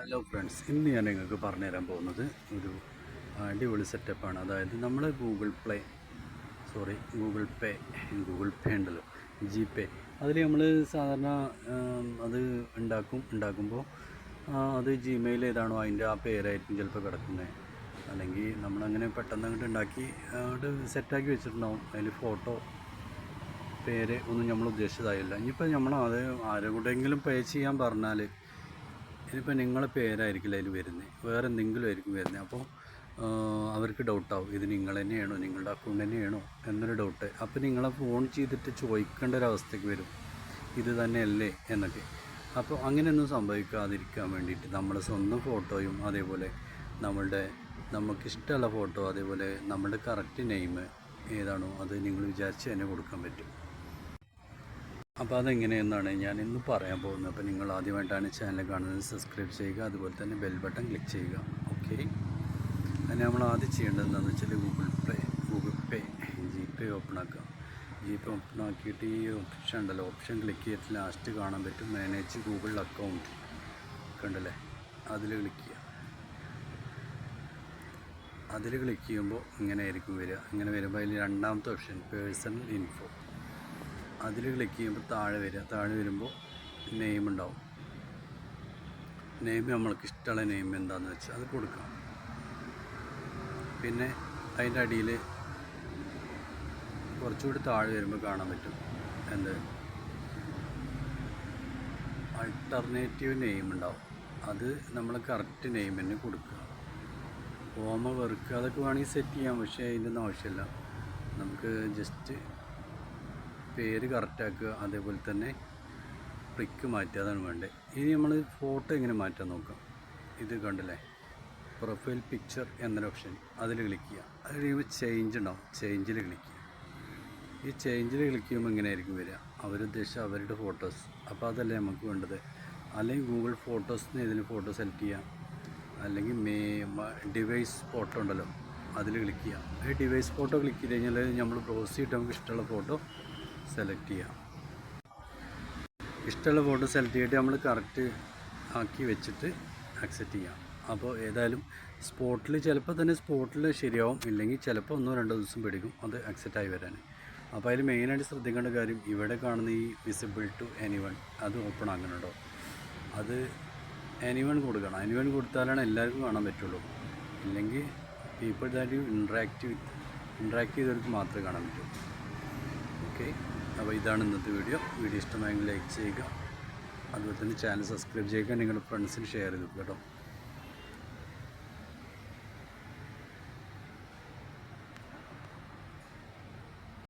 Hello friends, ഇന്ന് ഞാൻ നിങ്ങൾക്ക് പറഞ്ഞു തരാൻ പോകുന്നത് ഒരു അടിപൊളി സെറ്റപ്പാണ്. അതായത് നമ്മൾ ഗൂഗിൾ പേ ഉണ്ടല്ലോ, ജി പേ, അതിൽ നമ്മൾ സാധാരണ അത് ഉണ്ടാക്കുമ്പോൾ അത് ജിമെയിൽ ഏതാണോ അതിൻ്റെ ആ പേരായിരിക്കും ചിലപ്പോൾ കിടക്കുന്നത്. അല്ലെങ്കിൽ നമ്മളങ്ങനെ പെട്ടെന്ന് അങ്ങോട്ട് ഉണ്ടാക്കി അങ്ങോട്ട് സെറ്റാക്കി വെച്ചിട്ടുണ്ടാവും. അതിൽ ഫോട്ടോ പേര് ഒന്നും നമ്മൾ ഉദ്ദേശിച്ചതായില്ല. ഇനിയിപ്പോൾ നമ്മൾ അത് ആരെകൂടെങ്കിലും പേ ചെയ്യാൻ പറഞ്ഞാൽ ഇനിയിപ്പോൾ നിങ്ങളെ പേരായിരിക്കില്ല അതിൽ വരുന്നത്, വേറെ എന്തെങ്കിലും ആയിരിക്കും വരുന്നത്. അപ്പോൾ അവർക്ക് ഡൗട്ടാവും, ഇത് നിങ്ങൾ തന്നെയാണോ, നിങ്ങളുടെ അക്കൗണ്ട് തന്നെയാണോ എന്നൊരു ഡൗട്ട്. അപ്പോൾ നിങ്ങളെ ഫോൺ ചെയ്തിട്ട് ചോദിക്കേണ്ട ഒരവസ്ഥയ്ക്ക് വരും, ഇത് തന്നെയല്ലേ എന്നൊക്കെ. അപ്പോൾ അങ്ങനെയൊന്നും സംഭവിക്കാതിരിക്കാൻ വേണ്ടിയിട്ട് നമ്മുടെ സ്വന്തം ഫോട്ടോയും അതേപോലെ നമുക്കിഷ്ടമുള്ള ഫോട്ടോ, അതേപോലെ നമ്മുടെ കറക്റ്റ് നെയിം ഏതാണോ അത് നിങ്ങൾ വിചാരിച്ച് തന്നെ കൊടുക്കാൻ പറ്റും. അപ്പോൾ അതെങ്ങനെയെന്നാണ് ഞാൻ ഇന്ന് പറയാൻ പോകുന്നത്. അപ്പോൾ നിങ്ങൾ ആദ്യമായിട്ടാണ് ചാനൽ കാണുന്നത്, സബ്സ്ക്രൈബ് ചെയ്യുക, അതുപോലെ തന്നെ ബെൽ ബട്ടൺ ക്ലിക്ക് ചെയ്യുക. ഓക്കെ, അതിന് നമ്മൾ ആദ്യം ചെയ്യേണ്ടത് എന്താണെന്ന് വെച്ചാൽ ഗൂഗിൾ പേ ജി പേ ഓപ്പൺ ആക്കുക. ജി പേ ഓപ്പൺ ആക്കിയിട്ട് ഈ ഓപ്ഷൻ ഉണ്ടല്ലോ, ഓപ്ഷൻ ക്ലിക്ക് ചെയ്തിട്ട് ലാസ്റ്റ് കാണാൻ പറ്റും മാനേജ് ഗൂഗിൾ അക്കൗണ്ട്, കണ്ടല്ലേ, അതിൽ ക്ലിക്ക് ചെയ്യുക. അതിൽ ക്ലിക്ക് ചെയ്യുമ്പോൾ ഇങ്ങനെ ആയിരിക്കും വരിക. ഇങ്ങനെ വരുമ്പോൾ അതിൽ രണ്ടാമത്തെ ഓപ്ഷൻ പേഴ്സണൽ ഇൻഫോ, അതിൽ ക്ലിക്ക് ചെയ്യുമ്പോൾ താഴെ വരുമ്പോൾ നെയിം ഉണ്ടാവും. നെയിം നമ്മൾക്ക് ഇഷ്ടമുള്ള നെയിം എന്താണെന്ന് വെച്ചാൽ അത് കൊടുക്കാം. പിന്നെ അതിൻ്റെ അടിയിൽ കുറച്ചുകൂടി താഴെ വരുമ്പോൾ കാണാൻ പറ്റും ആൾട്ടർനേറ്റീവ് നെയിം ഉണ്ടാവും. അത് നമ്മൾ കറക്റ്റ് നെയിം തന്നെ കൊടുക്കുക. വർക്ക് അതൊക്കെ വേണമെങ്കിൽ സെറ്റ് ചെയ്യാം, പക്ഷേ അതിൻ്റെ ഒന്നും ആവശ്യമില്ല. നമുക്ക് ജസ്റ്റ് പേര് കറക്റ്റാക്കുക, അതേപോലെ തന്നെ ക്ലിക്ക് മാറ്റുക, അതാണ് വേണ്ടത്. ഇനി നമ്മൾ ഫോട്ടോ എങ്ങനെ മാറ്റാൻ നോക്കാം. ഇത് കണ്ടില്ലേ, പ്രൊഫൈൽ പിക്ചർ എന്നൊരു ഓപ്ഷൻ, അതിൽ ക്ലിക്ക് ചെയ്യുക. അത് കഴിയുമ്പോൾ ചേഞ്ച് ഉണ്ടാവും, ചേഞ്ചിൽ ക്ലിക്ക് ചെയ്യുക. ഈ ചേഞ്ചിൽ ക്ലിക്ക് ചെയ്യുമ്പോൾ ഇങ്ങനെ ആയിരിക്കും വരിക, അവരുദ്ദേശിച്ച അവരുടെ ഫോട്ടോസ്. അപ്പോൾ അതല്ലേ നമുക്ക് വേണ്ടത്. അല്ലെങ്കിൽ ഗൂഗിൾ ഫോട്ടോസിന് ഇതിൽ ഫോട്ടോ സെലക്ട് ചെയ്യാം, അല്ലെങ്കിൽ ഡിവൈസ് ഫോട്ടോ ഉണ്ടല്ലോ, അതിൽ ക്ലിക്ക് ചെയ്യാം. ഈ ഡിവൈസ് ഫോട്ടോ ക്ലിക്ക് ചെയ്ത് കഴിഞ്ഞാൽ നമ്മൾ ബ്രൗസ് ചെയ്തിട്ട് നമുക്ക് ഇഷ്ടമുള്ള ഫോട്ടോ സെലക്ട് ചെയ്യാം. ഇഷ്ടമുള്ള ഫോട്ടോ സെലക്ട് ചെയ്തിട്ട് നമ്മൾ കറക്റ്റ് ആക്കി വെച്ചിട്ട് അക്സെപ്റ്റ് ചെയ്യാം. അപ്പോൾ ഏതായാലും ചിലപ്പോൾ തന്നെ സ്പോട്ടിൽ ശരിയാവും, ഇല്ലെങ്കിൽ ചിലപ്പോൾ 1-2 ദിവസം പിടിക്കും അത് അക്സെപ്റ്റ് ആയി വരാൻ. അപ്പോൾ അതിൽ മെയിനായിട്ട് ശ്രദ്ധിക്കേണ്ട കാര്യം, ഇവിടെ കാണുന്ന ഈ വിസിബിൾ ടു എനിവൺ അത് ഓപ്പൺ ആക്കണുണ്ടോ, അത് എനിവൺ കൊടുക്കണം. എനിവൺ കൊടുത്താലാണ് എല്ലാവർക്കും കാണാൻ പറ്റുള്ളൂ. ഇല്ലെങ്കിൽ പീപ്പിൾ ദാറ്റ് യു ഇൻട്രാക്ട് ചെയ്തവർക്ക് മാത്രമേ കാണാൻ പറ്റൂ. ഓക്കെ, അപ്പോൾ ഇതാണ് ഇന്നത്തെ വീഡിയോ ഇഷ്ടമായെങ്കിൽ ലൈക്ക് ചെയ്യുക, അതുപോലെ തന്നെ ചാനൽ സബ്സ്ക്രൈബ് ചെയ്യുക, നിങ്ങളുടെ ഫ്രണ്ട്സിന് ഷെയർ ചെയ്തു കേട്ടോ.